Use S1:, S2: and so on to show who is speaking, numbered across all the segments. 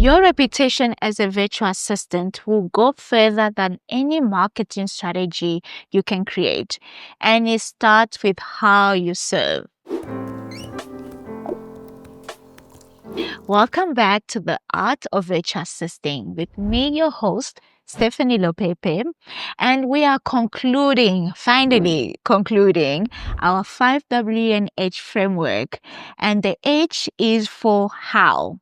S1: Your reputation as a virtual assistant will go further than any marketing strategy you can create, and it starts with how you serve. Welcome back to the Art of Virtual Assisting with me, your host, Stephanie Lopepe, and we are finally concluding our 5W&H framework, and the H is for how.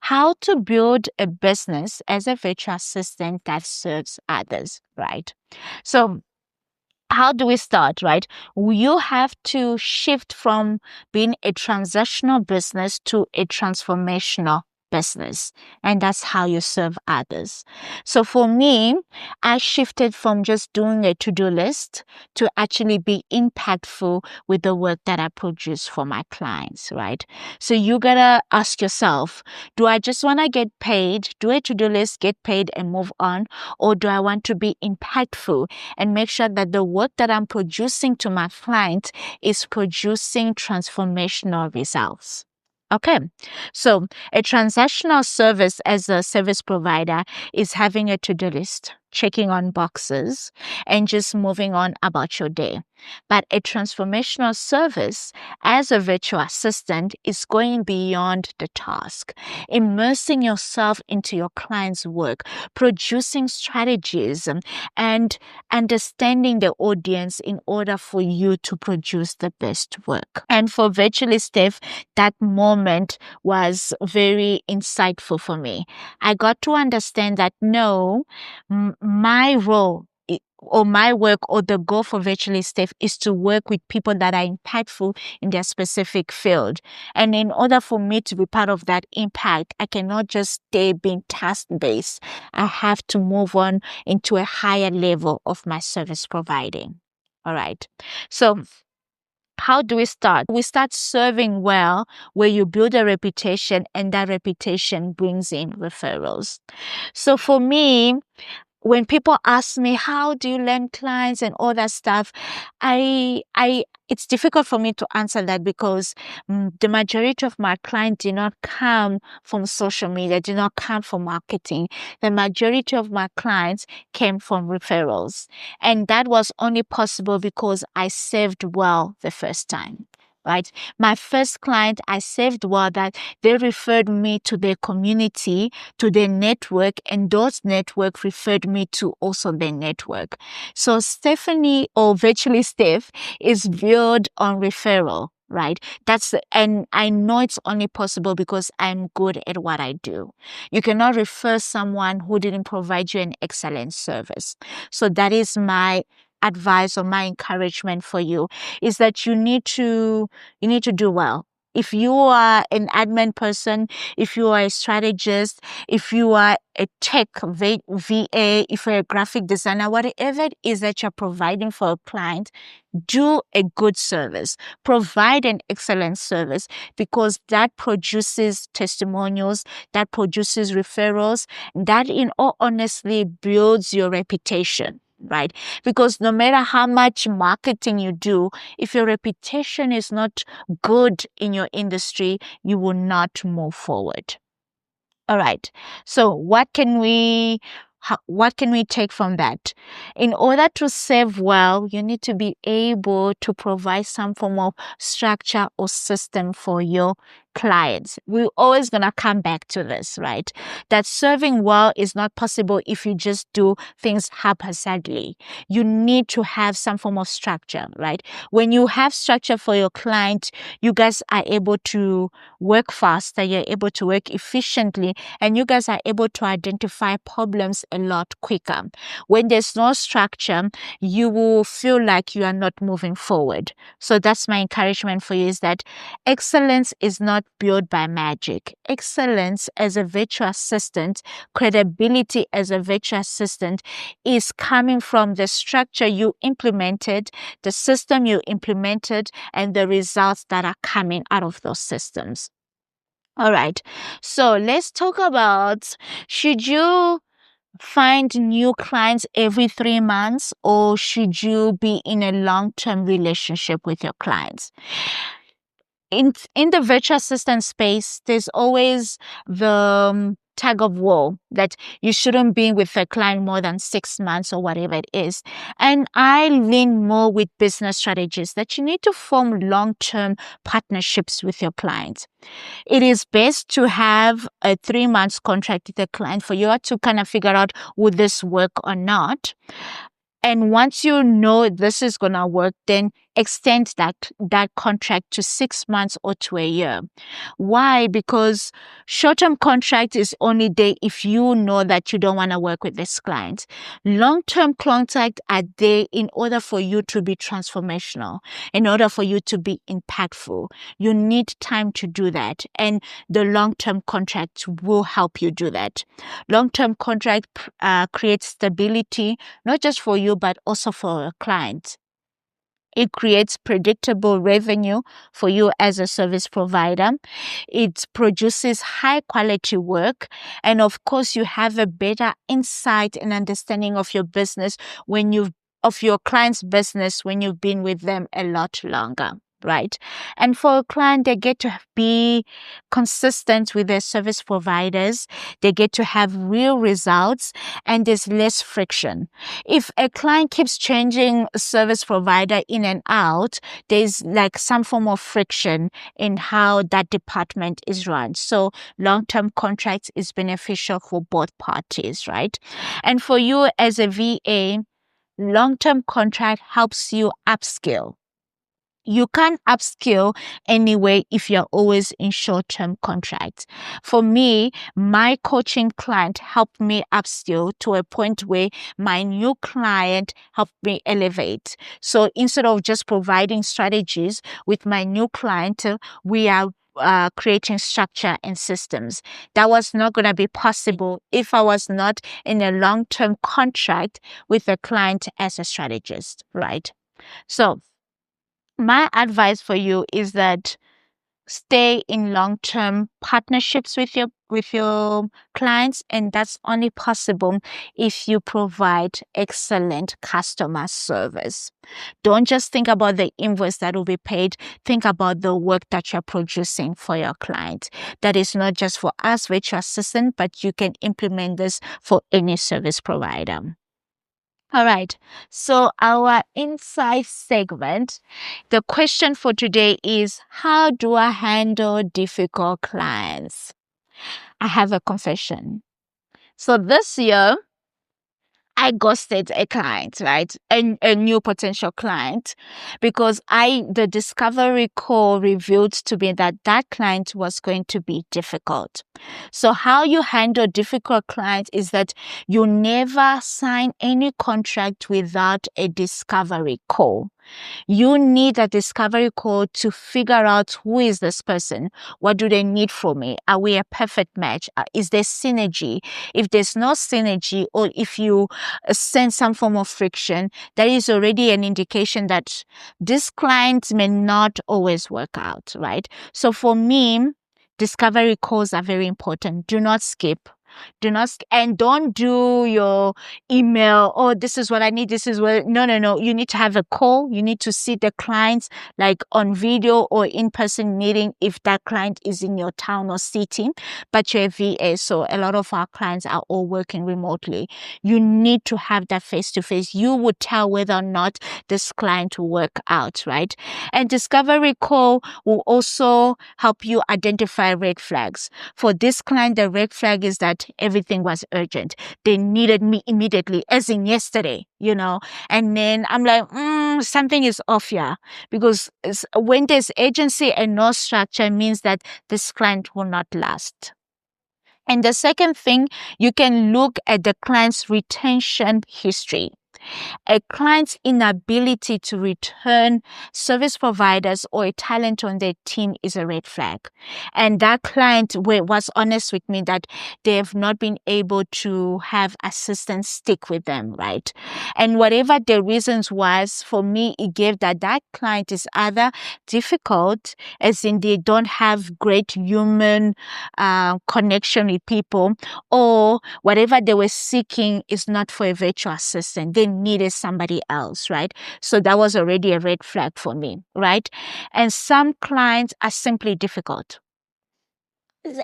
S1: How to build a business as a virtual assistant that serves others, right? So, how do we start, right? You have to shift from being a transactional business to a transformational business, and that's how you serve others. So for me, I shifted from just doing a to-do list to actually be impactful with the work that I produce for my clients, right? So you gotta ask yourself, do I just want to get paid, do a to-do list, get paid and move on, or do I want to be impactful and make sure that the work that I'm producing to my client is producing transformational results? Okay, so a transactional service as a service provider is having a to-do list, checking on boxes, and just moving on about your day. But a transformational service as a virtual assistant is going beyond the task, immersing yourself into your client's work, producing strategies, and understanding the audience in order for you to produce the best work. And for Virtually Steph, that moment was very insightful for me. I got to understand that no, my role or my work or the goal for Virtually Steph is to work with people that are impactful in their specific field. And in order for me to be part of that impact, I cannot just stay being task-based. I have to move on into a higher level of my service providing. All right. So how do we start? We start serving well, where you build a reputation and that reputation brings in referrals. So for me, when people ask me, how do you learn clients and all that stuff, it's difficult for me to answer that because the majority of my clients did not come from social media, did not come from marketing. The majority of my clients came from referrals. And that was only possible because I served well the first time. Right? My first client, I served well that they referred me to their community, to their network, and those network referred me to also their network. So Stephanie, or Virtually Steph, is built on referral, right? And I know it's only possible because I'm good at what I do. You cannot refer someone who didn't provide you an excellent service. So that is my advice or my encouragement for you, is that you need to do well. If you are an admin person, if you are a strategist, if you are a tech VA, if you're a graphic designer, whatever it is that you're providing for a client, do a good service, provide an excellent service, because that produces testimonials, that produces referrals, that in all honesty builds your reputation. Right? Because no matter how much marketing you do, if your reputation is not good in your industry, you will not move forward. All right. So what can we take from that? In order to serve well, you need to be able to provide some form of structure or system for your clients. We're always going to come back to this, right? That serving well is not possible if you just do things haphazardly. You need to have some form of structure, right? When you have structure for your client, you guys are able to work faster, you're able to work efficiently, and you guys are able to identify problems a lot quicker. When there's no structure, you will feel like you are not moving forward. So that's my encouragement for you, is that excellence is not built by magic. Excellence as a virtual assistant, credibility as a virtual assistant, is coming from the structure you implemented, the system you implemented, and the results that are coming out of those systems. All right, so let's talk about, should you find new clients every 3 months, or should you be in a long-term relationship with your clients? In the virtual assistant space, there's always the tug of war, that you shouldn't be with a client more than 6 months or whatever it is. And I lean more with business strategies that you need to form long-term partnerships with your clients. It is best to have a 3 months contract with a client for you to kind of figure out, would this work or not? And once you know this is going to work, then extend that contract to 6 months or to a year. Why? Because short-term contract is only there if you know that you don't want to work with this client. Long-term contract are there in order for you to be transformational, in order for you to be impactful. You need time to do that, and the long-term contract will help you do that. Long-term contract creates stability, not just for you, but also for a client. It creates predictable revenue for you as a service provider. It produces high quality work. And of course, you have a better insight and understanding of your business of your client's business when you've been with them a lot longer. Right. And for a client, they get to be consistent with their service providers. They get to have real results, and there's less friction. If a client keeps changing service provider in and out, there's like some form of friction in how that department is run. So long-term contracts is beneficial for both parties, right? And for you as a VA, long-term contract helps you upskill. You can't upskill anyway if you're always in short-term contracts. For me, my coaching client helped me upskill to a point where my new client helped me elevate. So instead of just providing strategies with my new client, we are creating structure and systems. That was not going to be possible if I was not in a long-term contract with a client as a strategist, right? So my advice for you is that stay in long-term partnerships with your clients, and that's only possible if you provide excellent customer service. Don't just think about the invoice that will be paid. Think about the work that you're producing for your client. That is not just for us, virtual assistant, but you can implement this for any service provider. All right, so our insight segment, the question for today is, how do I handle difficult clients? I have a confession. So this year, I ghosted a client, right? A new potential client, because the discovery call revealed to me that client was going to be difficult. So how you handle difficult clients is that you never sign any contract without a discovery call. You need a discovery call to figure out, who is this person? What do they need from me? Are we a perfect match? Is there synergy? If there's no synergy, or if you sense some form of friction, that is already an indication that this client may not always work out, right? So for me, discovery calls are very important. Do not skip. And don't do your email. Oh, this is what I need. This is what. No. You need to have a call. You need to see the clients, like on video or in-person meeting if that client is in your town or city. But you're a VA, so a lot of our clients are all working remotely. You need to have that face-to-face. You would tell whether or not this client will work out, right? And discovery call will also help you identify red flags. For this client, the red flag is that everything was urgent. They needed me immediately, as in yesterday, And then I'm like, something is off here. Because when there's agency and no structure, means that this client will not last. And the second thing, you can look at the client's retention history. A client's inability to return service providers or a talent on their team is a red flag. And that client was honest with me that they have not been able to have assistants stick with them, right? And whatever the reasons was, for me, it gave that client is either difficult, as in they don't have great human connection with people, or whatever they were seeking is not for a virtual assistant. They needed somebody else, right? So that was already a red flag for me, right? And some clients are simply difficult.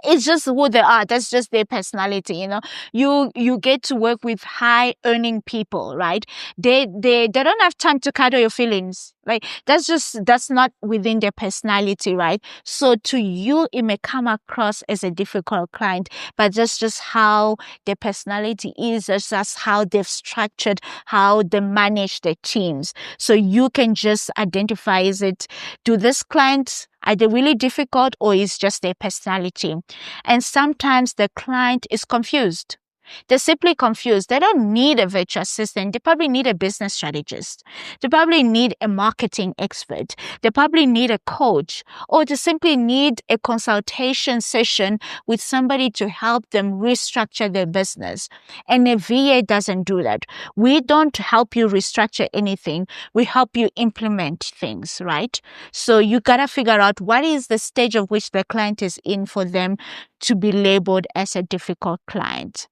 S1: It's just who they are. That's just their personality. You get to work with high earning people, right? They don't have time to cuddle your feelings. Like, that's not within their personality, right? So to you it may come across as a difficult client, but that's just how their personality is. That's just how they've structured, how they manage their teams. So you can just identify, is it, do this client, are they really difficult, or is just their personality? And sometimes the client is confused. They're simply confused. They don't need a virtual assistant. They probably need a business strategist. They probably need a marketing expert. They probably need a coach, or they simply need a consultation session with somebody to help them restructure their business. And a VA doesn't do that. We don't help you restructure anything. We help you implement things, right? So you gotta figure out what is the stage of which the client is in for them to be labeled as a difficult client.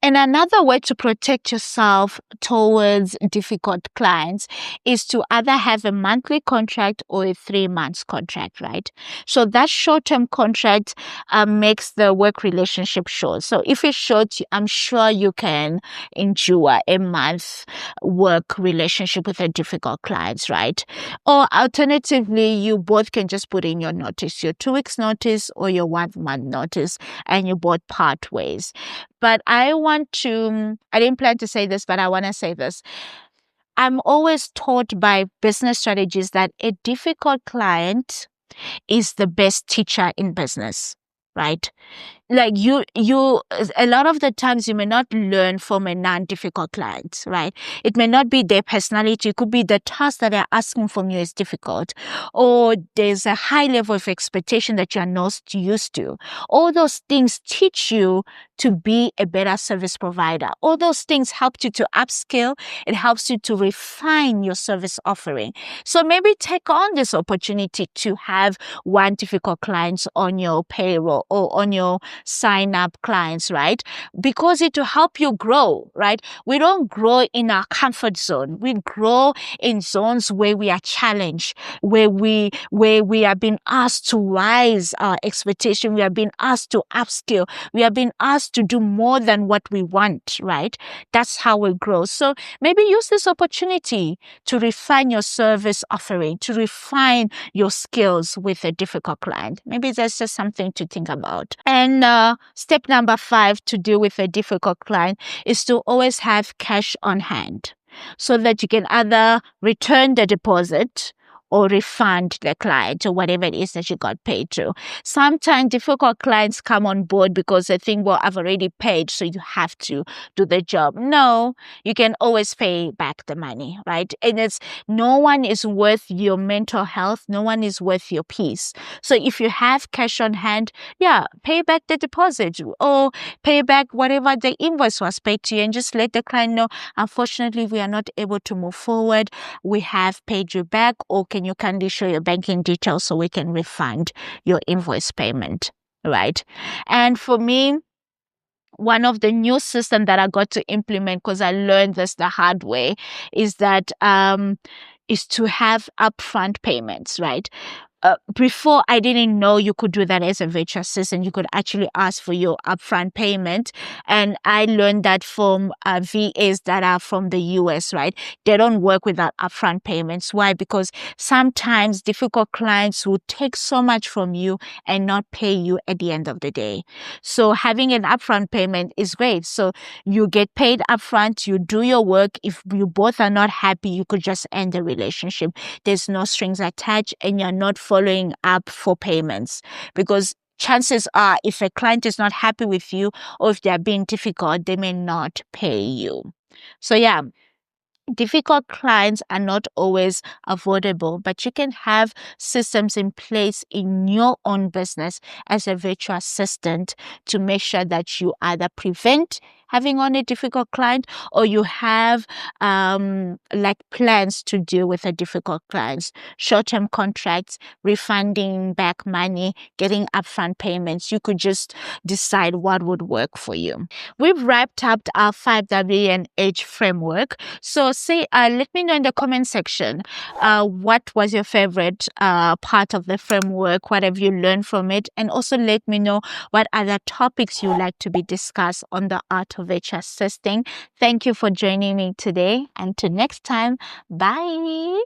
S1: And another way to protect yourself towards difficult clients is to either have a monthly contract or a 3 months contract, right? So that short-term contract makes the work relationship short. So if it's short, I'm sure you can endure a month work relationship with a difficult client, right? Or alternatively, you both can just put in your notice, your 2 weeks notice or your 1 month notice, and you both part ways. But I didn't plan to say this, but I want to say this. I'm always taught by business strategists that a difficult client is the best teacher in business, right? Like a lot of the times you may not learn from a non-difficult client, right? It may not be their personality. It could be the task that they're asking from you is difficult, or there's a high level of expectation that you're not used to. All those things teach you to be a better service provider. All those things help you to upskill. It helps you to refine your service offering. So maybe take on this opportunity to have one difficult client on your payroll or on your sign up clients, right? Because it will help you grow, right? We don't grow in our comfort zone. We grow in zones where we are challenged, where we are being asked to rise our expectation. We are being asked to upskill. We are being asked to do more than what we want, right? That's how we grow. So maybe use this opportunity to refine your service offering, to refine your skills with a difficult client. Maybe that's just something to think about. And step number 5 to deal with a difficult client is to always have cash on hand so that you can either return the deposit or refund the client or whatever it is that you got paid to. Sometimes difficult clients come on board because they think, well, I've already paid, so you have to do the job. No, you can always pay back the money, right? And no one is worth your mental health. No one is worth your peace. So if you have cash on hand, pay back the deposit or pay back whatever the invoice was paid to you, and just let the client know, unfortunately, we are not able to move forward. We have paid you back, or can you kindly show your banking details so we can refund your invoice payment, right? And for me, one of the new systems that I got to implement, because I learned this the hard way, is that is to have upfront payments, right? Before, I didn't know you could do that as a virtual assistant. You could actually ask for your upfront payment. And I learned that from VAs that are from the US, right? They don't work without upfront payments. Why? Because sometimes difficult clients will take so much from you and not pay you at the end of the day. So having an upfront payment is great. So you get paid upfront, you do your work. If you both are not happy, you could just end the relationship. There's no strings attached, and you're not following up for payments, because chances are, if a client is not happy with you or if they're being difficult, they may not pay you. So difficult clients are not always avoidable, but you can have systems in place in your own business as a virtual assistant to make sure that you either prevent having on a difficult client, or you have like plans to deal with a difficult clients, short-term contracts, refunding back money, getting upfront payments. You could just decide what would work for you. We've wrapped up our 5W&H framework. So let me know in the comment section, what was your favorite part of the framework? What have you learned from it? And also let me know what other topics you like to be discussed on the art of HR assisting. Thank you for joining me today. Until next time, bye.